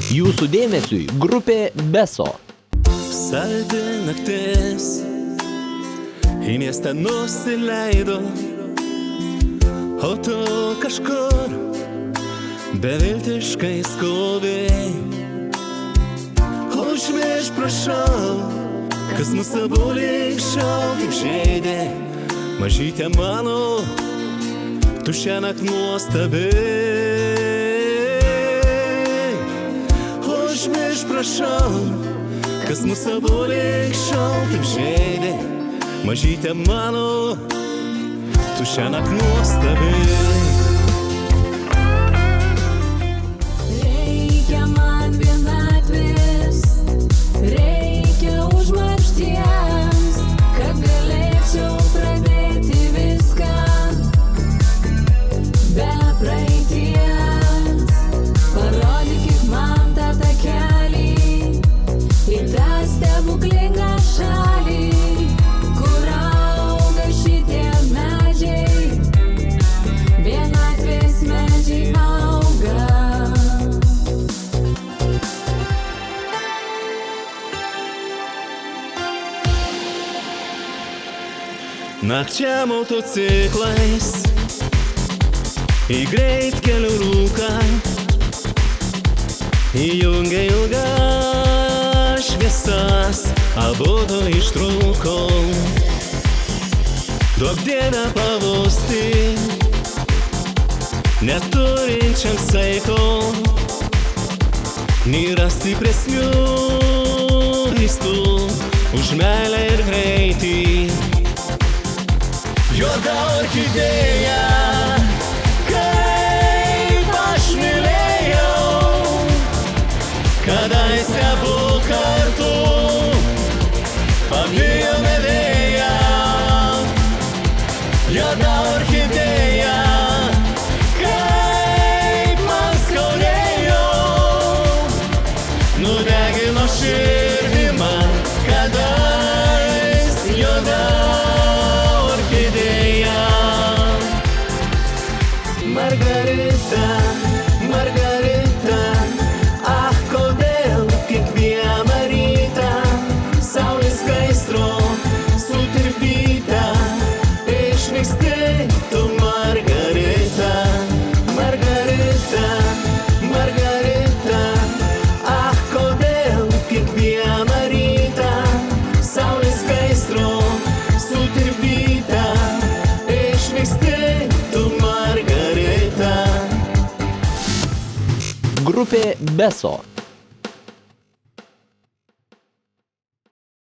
Jūsų dėmesiui grupė Beso. Saldi naktis, į miestą nusileido, o tu kažkur beviltiškai skubėjai. Užmiršk prašau, kas mus abu lig šiol taip žeidė. Mažytė mano, tu šiąnakt nuostabi. Užmiršk prašau, kas mus abu lig šiol taip žeidė. Mažytė mano, tu šiąnakt nuostabi. Reikia man vienatvės, reikia užmaršties, kad galėčiau pradėti viską be praeities. Parodykit man tą takelį į tą stebuklingą šalį, kur auga šitie medžiai, vienatvės medžiai auga. Nakčiam autociklais į greitkelių rūką įjungia ilgas šviesas, abudu ištrūkom. Duok Dieve pabusti neturinčiam saiko, nėra stipresnių vaistų už meilę ir greitį. Juoda orchidėja, kaip aš mylėjau, kadaise abu kartu pavijome vėją. Juoda orchidėja, kaip man skaudėjo, nudegino širdį man, kadais juoda orchidėja. Margarita, Margarita, ah, kodėl kiekvieną rytą saulės gaisro sutirpyta išvyksti tu, Margarita. Margarita, Margarita, ah, kodėl kiekvieną rytą saulės gaisro sutirpyta išvyksti tu, Margarita. Grupė Beso.